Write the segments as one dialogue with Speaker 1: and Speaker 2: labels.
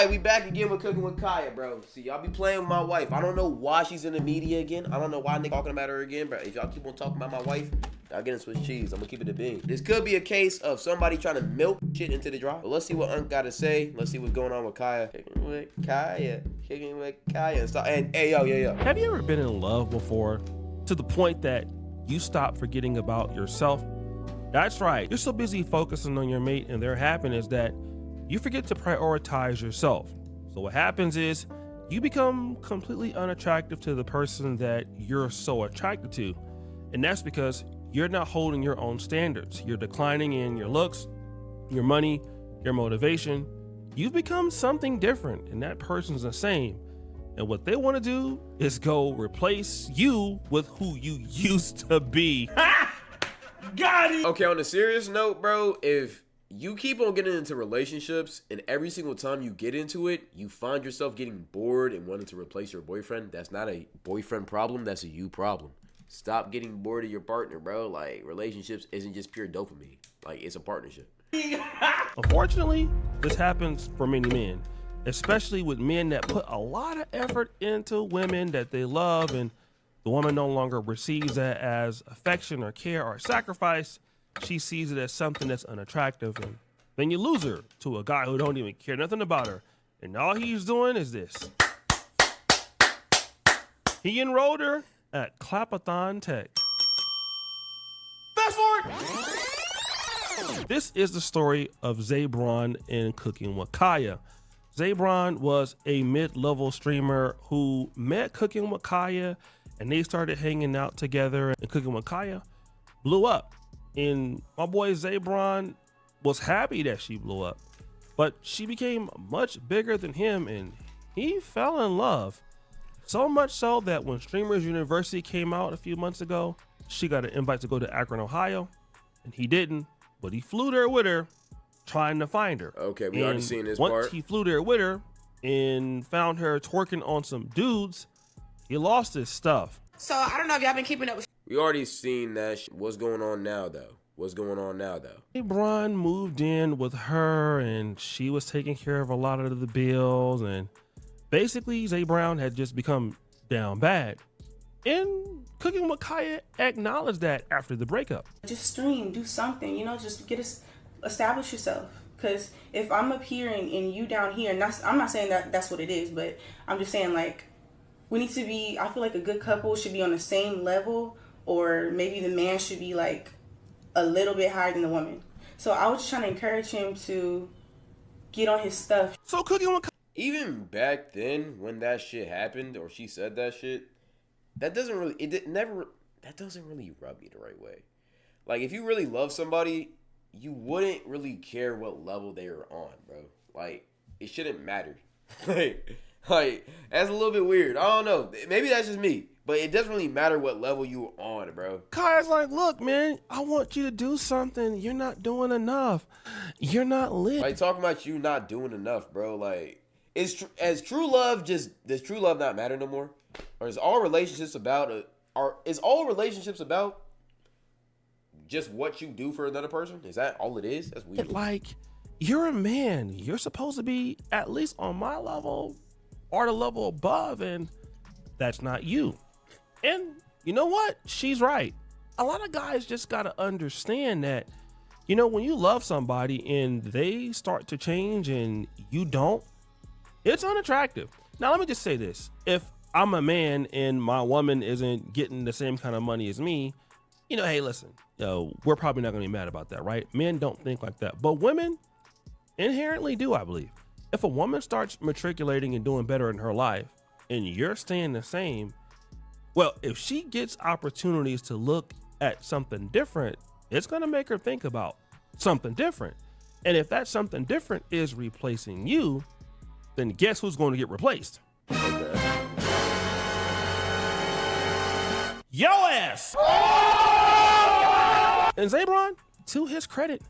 Speaker 1: Alright, we back again with Cooking with Kya, bro. See, y'all be playing with my wife. I don't know why she's in the media again. I don't know why niggas talking about her again, but if y'all keep on talking about my wife, I'll get in Swiss cheese. I'm gonna keep it a bean. This could be a case of somebody trying to milk shit into the dry. But let's see what Unc got to say. Let's see what's going on with Kya. Cooking with Kya. Cooking with Kya. And hey, yo.
Speaker 2: Have you ever been in love before to the point that you stop forgetting about yourself? That's right. You're so busy focusing on your mate and their happiness that you forget to prioritize yourself. So what happens is you become completely unattractive to the person that you're so attracted to. And that's because you're not holding your own standards. You're declining in your looks, your money, your motivation. You've become something different and that person's the same. And what they want to do is go replace you with who you used to be. Got it!
Speaker 1: Okay, on a serious note, bro, if you keep on getting into relationships and every single time you get into it, you find yourself getting bored and wanting to replace your boyfriend, that's not a boyfriend problem, that's a you problem. Stop getting bored of your partner, bro. Like, relationships isn't just pure dopamine. Like, it's a partnership.
Speaker 2: Unfortunately, this happens for many men, especially with men that put a lot of effort into women that they love, and the woman no longer receives that as affection or care or sacrifice. She sees it as something that's unattractive, and then you lose her to a guy who don't even care nothing about her, and all he's doing is this. He enrolled her at Clapathon Tech. Fast forward! This is the story of Zebron and Cooking with Kya. Zebron was a mid-level streamer who met Cooking with Kya, and they started hanging out together, and Cooking with Kya blew up. And my boy Zebron was happy that she blew up, but she became much bigger than him and he fell in love. So much so that when Streamers University came out a few months ago, she got an invite to go to Akron, Ohio, and he didn't, but he flew there with her trying to find her.
Speaker 1: Okay, we already seen this part.
Speaker 2: Once he flew there with her and found her twerking on some dudes, he lost his stuff.
Speaker 3: So I don't know if y'all been keeping up with.
Speaker 1: We already seen that. What's going on now, though?
Speaker 2: Zebron moved in with her, and she was taking care of a lot of the bills, and basically Zebron had just become down bad. And Cooking with Kya acknowledged that after the breakup.
Speaker 4: Just stream, do something, you know, just establish yourself. Because if I'm up here and you down here, and I'm not saying that that's what it is, but I'm just saying, like, we need to be, I feel like a good couple should be on the same level, or maybe the man should be like a little bit higher than the woman. So I was just trying to encourage him to get on his stuff.
Speaker 2: So Cooking with Kya,
Speaker 1: even back then when that shit happened, or she said that shit, that doesn't really rub me the right way. Like, if you really love somebody, you wouldn't really care what level they are on, bro. Like, it shouldn't matter. like that's a little bit weird. I don't know. Maybe that's just me. But it doesn't really matter what level you're on, bro.
Speaker 2: Kya's like, look, man, I want you to do something. You're not doing enough. You're not lit.
Speaker 1: Like, talking about you not doing enough, bro. Like, does true love not matter no more? Or is all relationships about just what you do for another person? Is that all it is? That's weird.
Speaker 2: Like, you're a man. You're supposed to be at least on my level or the level above, and that's not you. And you know what? She's right. A lot of guys just got to understand that, you know, when you love somebody and they start to change and you don't, it's unattractive. Now, let me just say this. If I'm a man and my woman isn't getting the same kind of money as me, you know, hey, listen, we're probably not going to be mad about that, right? Men don't think like that. But women inherently do, I believe. If a woman starts matriculating and doing better in her life and you're staying the same, well, if she gets opportunities to look at something different, it's going to make her think about something different. And if that something different is replacing you, then guess who's going to get replaced?
Speaker 1: Okay.
Speaker 2: Yo ass! And Zebron, to his credit,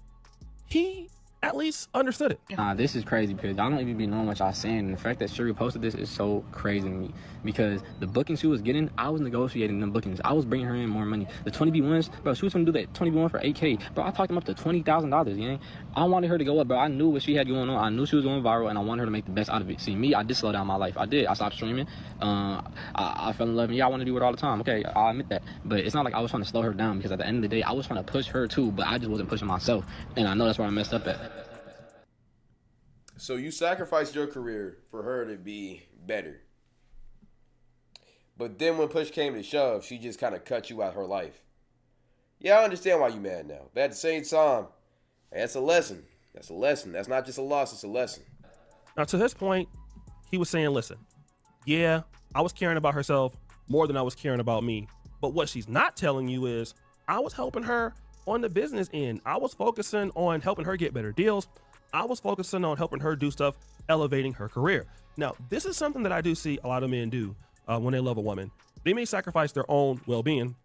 Speaker 2: he at least understood it.
Speaker 5: Nah, this is crazy because y'all don't even be knowing what y'all saying. And the fact that Shuri posted this is so crazy to me because the bookings she was getting, I was negotiating them bookings. I was bringing her in more money. The 20B1s, bro, she was gonna do that 20B1 for $8K. Bro, I talked them up to $20,000, you know? I wanted her to go up, bro. I knew what she had going on. I knew she was going viral, and I wanted her to make the best out of it. See, me, I did slow down my life. I did. I stopped streaming. I fell in love, and yeah, I want to do it all the time. Okay, I'll admit that. But it's not like I was trying to slow her down because at the end of the day, I was trying to push her too, but I just wasn't pushing myself. And I know that's where I messed up at.
Speaker 1: So you sacrificed your career for her to be better. But then when push came to shove, she just kind of cut you out her life. Yeah, I understand why you mad now. But at the same time, that's a lesson. That's a lesson. That's not just a loss, it's a lesson.
Speaker 2: Now, to his point, he was saying, listen, yeah, I was caring about herself more than I was caring about me. But what she's not telling you is I was helping her on the business end. I was focusing on helping her get better deals. I was focusing on helping her do stuff, elevating her career. Now, this is something that I do see a lot of men do when they love a woman. They may sacrifice their own well-being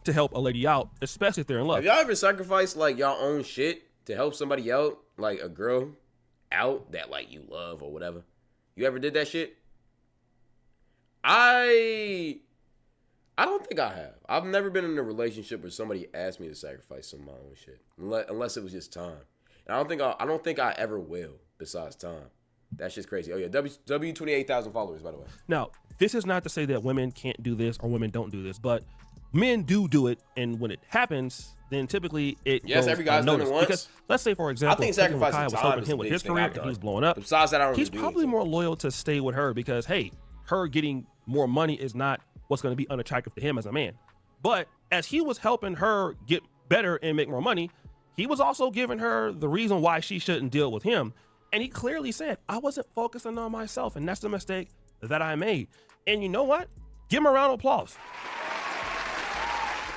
Speaker 2: to help a lady out, especially if they're in love.
Speaker 1: Have y'all ever sacrificed like y'all own shit to help somebody out, like a girl out that like you love or whatever? You ever did that shit? I don't think I have. I've never been in a relationship where somebody asked me to sacrifice some of my own shit, unless it was just time. And I don't think I ever will. Besides time, that's just crazy. Oh yeah, W 28,000 followers, by the way.
Speaker 2: Now, this is not to say that women can't do this or women don't do this, but men do it, and when it happens, then typically it goes
Speaker 1: every guy's done it
Speaker 2: unnoticed.
Speaker 1: once.
Speaker 2: Because let's say, for example,
Speaker 1: I think sacrificing
Speaker 2: Kya was
Speaker 1: time
Speaker 2: helping
Speaker 1: is
Speaker 2: him
Speaker 1: the
Speaker 2: with
Speaker 1: biggest
Speaker 2: his
Speaker 1: thing
Speaker 2: career
Speaker 1: I've
Speaker 2: and
Speaker 1: done.
Speaker 2: he was blowing up.
Speaker 1: Besides that, I don't
Speaker 2: he's
Speaker 1: really do
Speaker 2: probably
Speaker 1: anything.
Speaker 2: more loyal to stay with her because, hey, her getting more money is not what's going to be unattractive to him as a man. But as he was helping her get better and make more money, he was also giving her the reason why she shouldn't deal with him. And he clearly said, I wasn't focusing on myself, and that's the mistake that I made. And you know what? Give him a round of applause.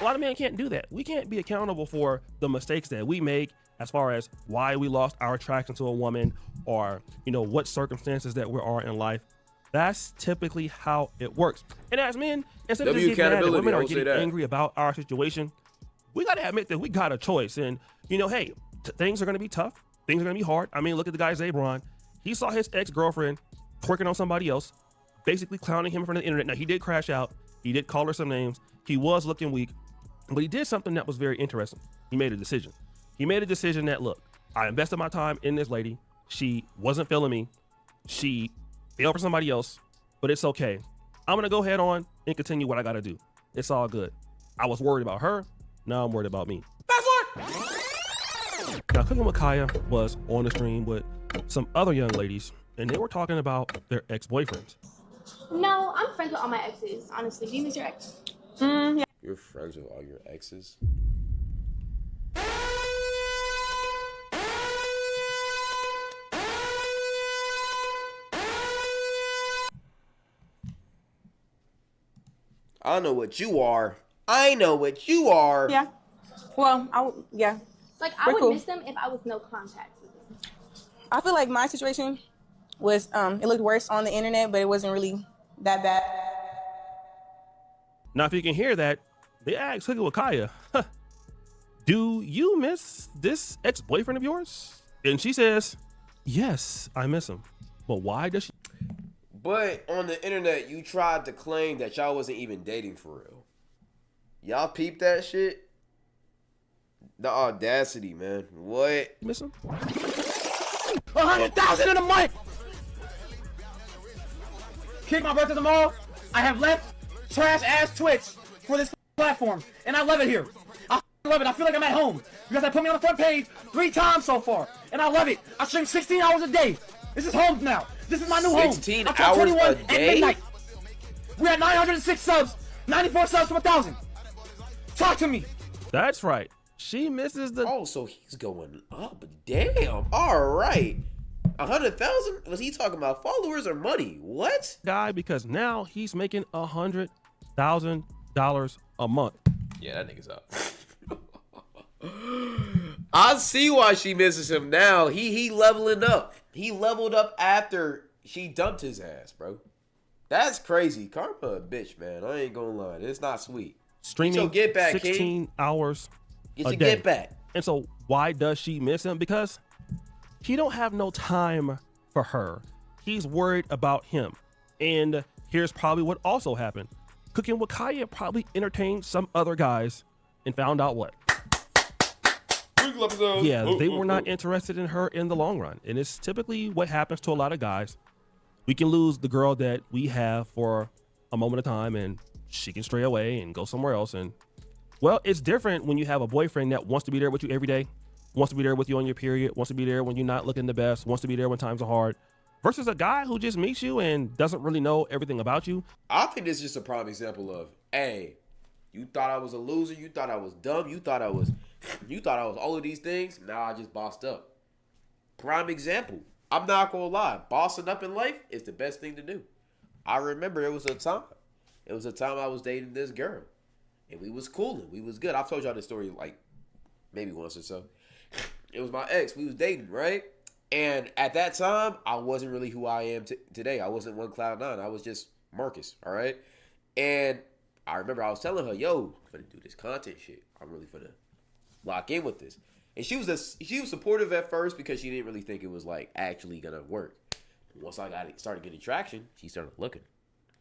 Speaker 2: A lot of men can't do that. We can't be accountable for the mistakes that we make as far as why we lost our attraction to a woman or, what circumstances that we are in life. That's typically how it works. And as men, instead of just getting mad that women are getting angry about our situation, we got to admit that we got a choice. And, hey, things are going to be tough. Things are going to be hard. I mean, look at the guy Zebron. He saw his ex-girlfriend twerking on somebody else, basically clowning him in front of the internet. Now, he did crash out. He did call her some names. He was looking weak. But he did something that was very interesting. He made a decision. He made a decision that, look, I invested my time in this lady. She wasn't feeling me. She fell for somebody else, but it's okay. I'm going to go head on and continue what I got to do. It's all good. I was worried about her. Now I'm worried about me. Fast forward! Now, Cooking with Kya was on the stream with some other young ladies, and they were talking about their ex-boyfriends.
Speaker 6: No, I'm friends with all my exes, honestly. Do you miss your ex?
Speaker 4: Yeah.
Speaker 1: You're friends with all your exes? I know what you are. I know what you are.
Speaker 4: Yeah. Well, yeah.
Speaker 6: Like, I would miss them if I was no contact with them.
Speaker 4: I feel like my situation was, it looked worse on the internet, but it wasn't really that bad.
Speaker 2: Now, if you can hear that, they asked Cooking with Kya, do you miss this ex-boyfriend of yours? And she says, yes, I miss him. But why does she?
Speaker 1: But on the internet, you tried to claim that y'all wasn't even dating for real. Y'all peeped that shit? The audacity, man. What?
Speaker 2: Miss him?
Speaker 7: 100,000 in a month! Kick my butt to the mall. I have left trash ass Twitch for this platform, and I love it here. I love it. I feel like I'm at home. You guys have put me on the front page 3 times so far, and I love it. I stream 16 hours a day. This is home now. This is my new home.
Speaker 1: 16
Speaker 7: I'm
Speaker 1: hours
Speaker 7: 21
Speaker 1: a day?
Speaker 7: at midnight. We're at 906 subs, 94 subs to 1,000. Talk to me.
Speaker 2: That's right. She misses the.
Speaker 1: Oh, so he's going up. Damn. All right. 100,000? Was he talking about followers or money? What?
Speaker 2: Guy, because now he's making $100,000 a month.
Speaker 1: Yeah, that nigga's up. I see why she misses him now. He leveling up. He leveled up after she dumped his ass, bro. That's crazy. Karma a bitch, man. I ain't gonna lie. It's not sweet.
Speaker 2: Streaming
Speaker 1: Get your get back,
Speaker 2: 16
Speaker 1: King.
Speaker 2: hours
Speaker 1: Get
Speaker 2: a
Speaker 1: your
Speaker 2: day.
Speaker 1: get back.
Speaker 2: And so why does she miss him? Because he don't have no time for her. He's worried about him. And here's probably what also happened. Cooking with Kya probably entertained some other guys and found out what? Yeah, they were not interested in her in the long run. And it's typically what happens to a lot of guys. We can lose the girl that we have for a moment of time and she can stray away and go somewhere else. And well, it's different when you have a boyfriend that wants to be there with you every day, wants to be there with you on your period, wants to be there when you're not looking the best, wants to be there when times are hard, versus a guy who just meets you and doesn't really know everything about you.
Speaker 1: I think this is just a prime example of, hey, you thought I was a loser, you thought I was dumb, you thought I was all of these things. Now I just bossed up. Prime example. I'm not gonna lie, bossing up in life is the best thing to do. I remember it was a time I was dating this girl, and we was cooling, we was good. I've told y'all this story like maybe once or so. It was my ex. We was dating, right? And at that time, I wasn't really who I am today. I wasn't one cloud nine. I was just Marcus, all right? And I remember I was telling her, yo, I'm finna do this content shit. I'm really finna lock in with this. And she was supportive at first because she didn't really think it was like actually gonna work. Once I started getting traction, she started looking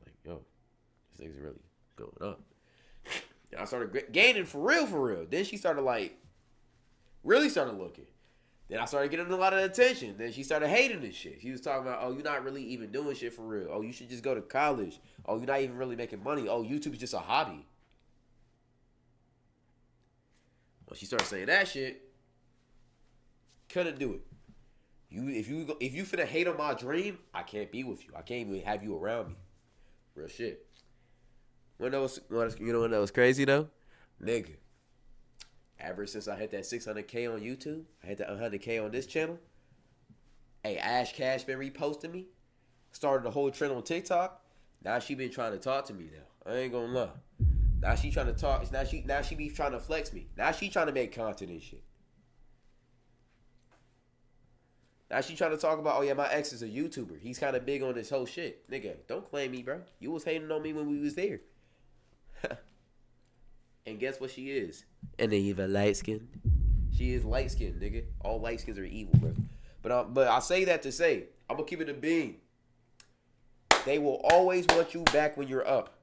Speaker 1: like, yo, this thing's really going up. And I started gaining for real. Then she started like, really started looking. Then I started getting a lot of attention. Then she started hating this shit. She was talking about, oh, you're not really even doing shit for real. Oh, you should just go to college. Oh, you're not even really making money. Oh, YouTube's just a hobby. When she started saying that shit, couldn't do it. If you finna hate on my dream, I can't be with you. I can't even have you around me. Real shit. You know what was crazy though? Nigga. Ever since I hit that 600K on YouTube, I hit that 100K on this channel. Hey, Ash Cash been reposting me. Started the whole trend on TikTok. Now she been trying to talk to me now. I ain't gonna lie. Now she trying to talk. Now she be trying to flex me. Now she trying to make content and shit. Now she trying to talk about, oh yeah, my ex is a YouTuber. He's kind of big on this whole shit. Nigga, don't claim me, bro. You was hating on me when we was there. And guess what she is? An evil light skin. She is light skinned, nigga. All light skins are evil, bro. But I say that to say, I'm gonna keep it a bean. They will always want you back when you're up.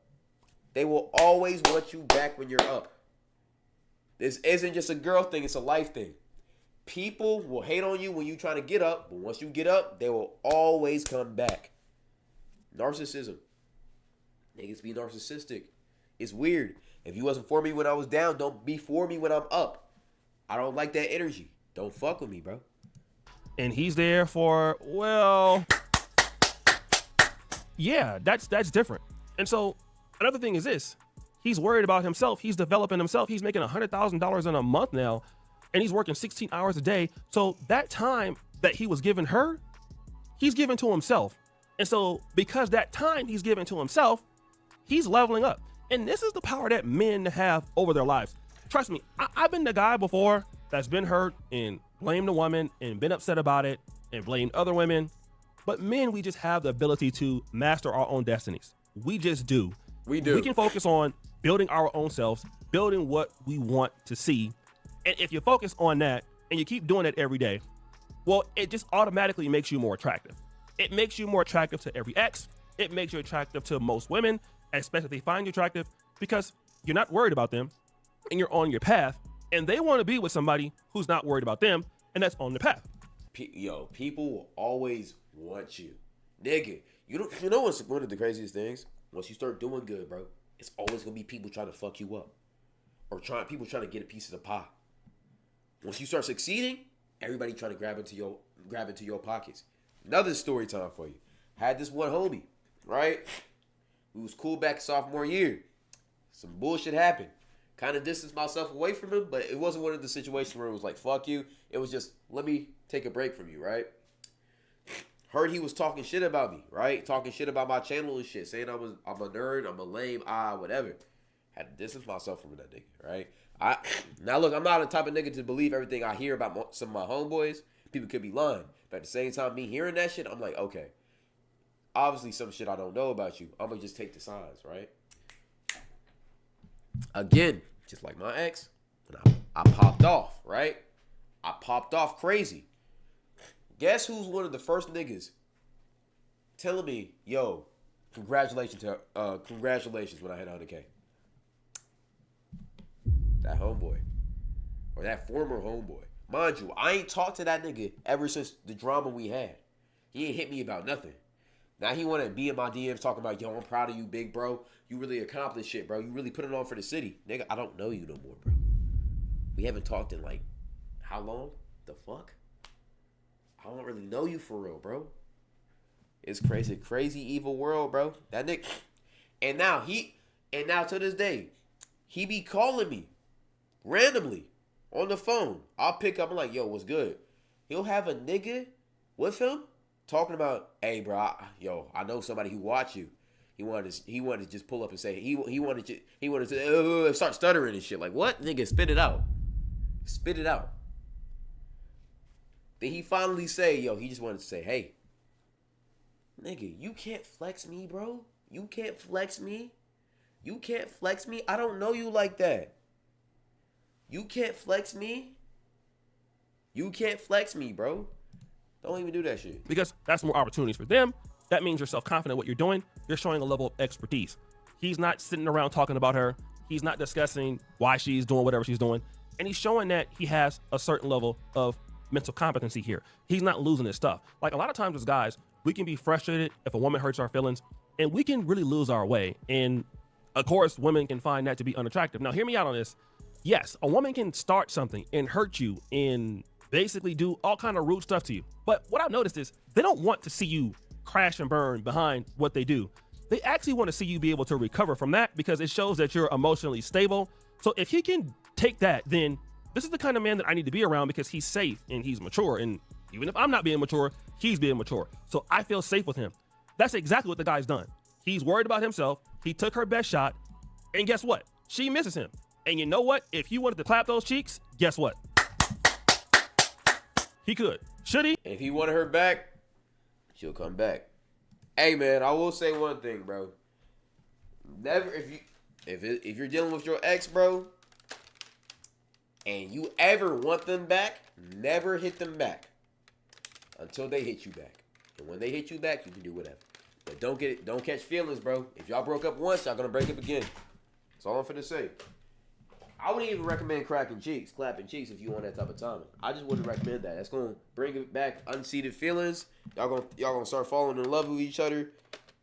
Speaker 1: They will always want you back when you're up. This isn't just a girl thing, it's a life thing. People will hate on you when you trying to get up, but once you get up, they will always come back. Narcissism. Niggas be narcissistic. It's weird. If you wasn't for me when I was down, don't be for me when I'm up. I don't like that energy. Don't fuck with me, bro.
Speaker 2: And he's there for, well, yeah, that's different. And so another thing is this. He's worried about himself. He's developing himself. He's making $100,000 in a month now, and he's working 16 hours a day. So that time that he was giving her, he's giving to himself. And so because that time he's giving to himself, he's leveling up. And this is the power that men have over their lives. Trust me, I've been the guy before that's been hurt and blamed the woman and been upset about it and blamed other women. But men, we just have the ability to master our own destinies. We just do.
Speaker 1: We do.
Speaker 2: We can focus on building our own selves, building what we want to see. And if you focus on that and you keep doing it every day, well, it just automatically makes you more attractive. It makes you more attractive to every ex. It makes you attractive to most women, especially if they find you attractive, because you're not worried about them and you're on your path, and they want to be with somebody who's not worried about them and that's on the path.
Speaker 1: People will always want you. Nigga, you know what's one of the craziest things? Once you start doing good, bro, it's always going to be people trying to fuck you up or people trying to get a piece of the pie. Once you start succeeding, everybody trying to grab into your pockets. Another story time for you. Had this one homie, right? We was cool back sophomore year. Some bullshit happened. Kind of distanced myself away from him, but it wasn't one of the situations where it was like, fuck you. It was just, let me take a break from you, right? Heard he was talking shit about me, right? Talking shit about my channel and shit. Saying I'm a nerd, I'm a lame, whatever. Had to distance myself from that nigga, right? Now look, I'm not the type of nigga to believe everything I hear about some of my homeboys. People could be lying. But at the same time, me hearing that shit, I'm like, okay. Obviously, some shit I don't know about you. I'm going to just take the signs, right? Again, just like my ex, I popped off, right? I popped off crazy. Guess who's one of the first niggas telling me, yo, congratulations when I hit 100K? That homeboy. Or that former homeboy. Mind you, I ain't talked to that nigga ever since the drama we had. He ain't hit me about nothing. Now he want to be in my DMs talking about, yo, I'm proud of you, big bro. You really accomplished shit, bro. You really put it on for the city. Nigga, I don't know you no more, bro. We haven't talked in like, how long? The fuck? I don't really know you for real, bro. It's crazy, crazy evil world, bro. That nigga. And now to this day, he be calling me randomly on the phone. I'll pick up, I'm like, yo, what's good? He'll have a nigga with him talking about, hey, bro, I know somebody who watch you. He wanted to just pull up and say, he wanted to start stuttering and shit. Like, what? Nigga, spit it out. Spit it out. Then he finally say, yo, he just wanted to say, hey, nigga, you can't flex me, bro. You can't flex me. You can't flex me. I don't know you like that. You can't flex me. You can't flex me, bro. Don't even do that shit.
Speaker 2: Because that's more opportunities for them. That means you're self-confident in what you're doing. You're showing a level of expertise. He's not sitting around talking about her. He's not discussing why she's doing whatever she's doing. And he's showing that he has a certain level of mental competency here. He's not losing his stuff. Like a lot of times as guys, we can be frustrated if a woman hurts our feelings, and we can really lose our way. And of course, women can find that to be unattractive. Now, hear me out on this. Yes, a woman can start something and hurt you and basically do all kind of rude stuff to you. But what I've noticed is they don't want to see you crash and burn behind what they do. They actually want to see you be able to recover from that because it shows that you're emotionally stable. So if he can take that, then this is the kind of man that I need to be around because he's safe and he's mature. And even if I'm not being mature, he's being mature. So I feel safe with him. That's exactly what the guy's done. He's worried about himself. He took her best shot. And guess what? She misses him. And you know what? If he wanted to clap those cheeks, guess what? He could. Should he?
Speaker 1: If he wanted her back, she'll come back. Hey, man, I will say one thing, bro. Never, if you're dealing with your ex, bro, and you ever want them back, never hit them back until they hit you back. And when they hit you back, you can do whatever. But don't catch feelings, bro. If y'all broke up once, y'all gonna break up again. That's all I'm finna say. I wouldn't even recommend clapping cheeks if you want that type of timing. I just wouldn't recommend that. That's gonna bring it back unseated feelings. Y'all gonna start falling in love with each other,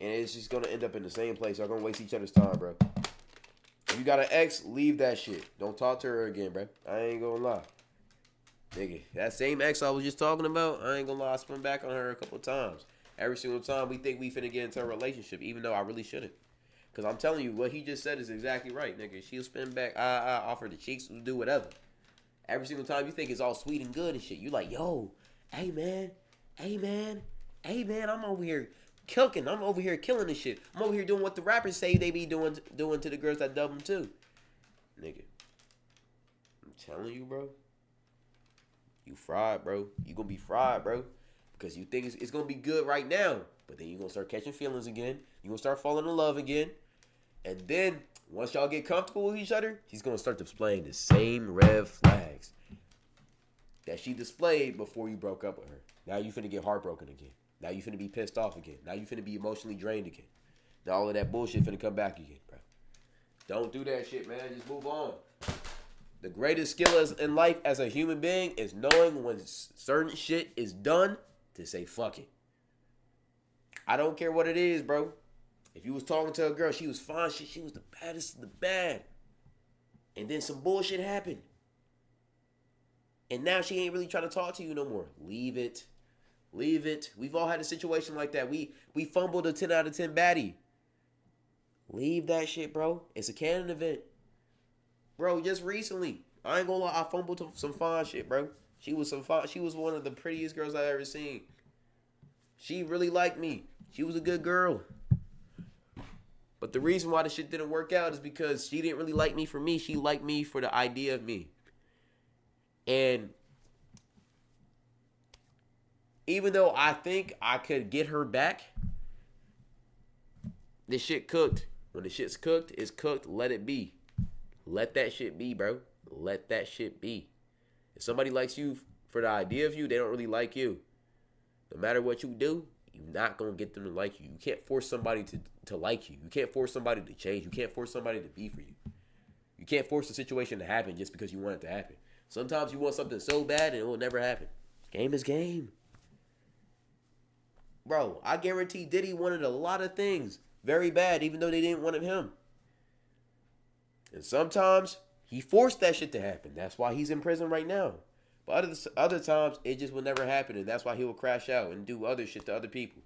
Speaker 1: and it's just gonna end up in the same place. Y'all gonna waste each other's time, bro. If you got an ex, leave that shit. Don't talk to her again, bro. I ain't gonna lie. Nigga, that same ex I was just talking about, I ain't gonna lie, I spun back on her a couple times. Every single time we think we finna get into a relationship, even though I really shouldn't. Because I'm telling you, what he just said is exactly right, nigga. She'll spin back, I offer the cheeks, do whatever. Every single time you think it's all sweet and good and shit, you like, yo, hey man, I'm over here cooking. I'm over here killing this shit. I'm over here doing what the rappers say they be doing to the girls that dub them too. Nigga, I'm telling you, bro. You fried, bro. You gonna be fried, bro. Because you think it's gonna be good right now. But then you gonna start catching feelings again. You gonna start falling in love again. And then, once y'all get comfortable with each other, she's gonna start displaying the same red flags that she displayed before you broke up with her. Now you finna get heartbroken again. Now you finna be pissed off again. Now you finna be emotionally drained again. Now all of that bullshit finna come back again, bro. Don't do that shit, man. Just move on. The greatest skill in life as a human being is knowing when certain shit is done to say fuck it. I don't care what it is, bro. If you was talking to a girl, she was fine, she was the baddest of the bad. And then some bullshit happened. And now she ain't really trying to talk to you no more. Leave it. Leave it. We've all had a situation like that. We fumbled a 10 out of 10 baddie. Leave that shit, bro. It's a canon event. Bro, just recently, I ain't gonna lie, I fumbled some fine shit, bro. She was one of the prettiest girls I ever seen. She really liked me. She was a good girl. But the reason why the shit didn't work out is because she didn't really like me for me. She liked me for the idea of me. And even though I think I could get her back, this shit cooked. When the shit's cooked, it's cooked. Let it be. Let that shit be, bro. Let that shit be. If somebody likes you for the idea of you, they don't really like you. No matter what you do, you're not going to get them to like you. You can't force somebody to like you. You can't force somebody to change. You can't force somebody to be for you. You can't force a situation to happen just because you want it to happen. Sometimes you want something so bad and it will never happen. Game is game. Bro, I guarantee Diddy wanted a lot of things very bad, even though they didn't want him. And sometimes he forced that shit to happen. That's why he's in prison right now. But other times, it just will never happen, and that's why he will crash out and do other shit to other people.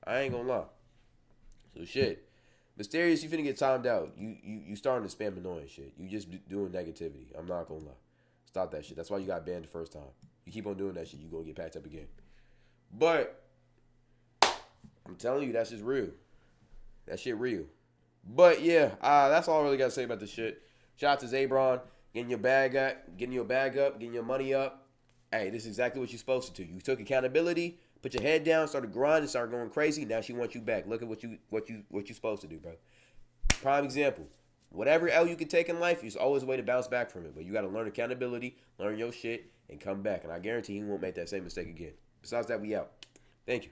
Speaker 1: I ain't gonna lie. So shit. Mysterious, you finna get timed out. You starting to spam annoying shit. You just doing negativity. I'm not gonna lie. Stop that shit. That's why you got banned the first time. You keep on doing that shit, you gonna get packed up again. But I'm telling you, that's just real. That shit real. But yeah, that's all I really gotta say about this shit. Shout out to Zebron, getting your bag up, getting your money up. Hey, this is exactly what you're supposed to do. You took accountability, put your head down, started grinding, started going crazy. Now she wants you back. Look at what you supposed to do, bro. Prime example. Whatever L you can take in life, there's always a way to bounce back from it. But you got to learn accountability, learn your shit, and come back. And I guarantee he won't make that same mistake again. Besides that, we out. Thank you.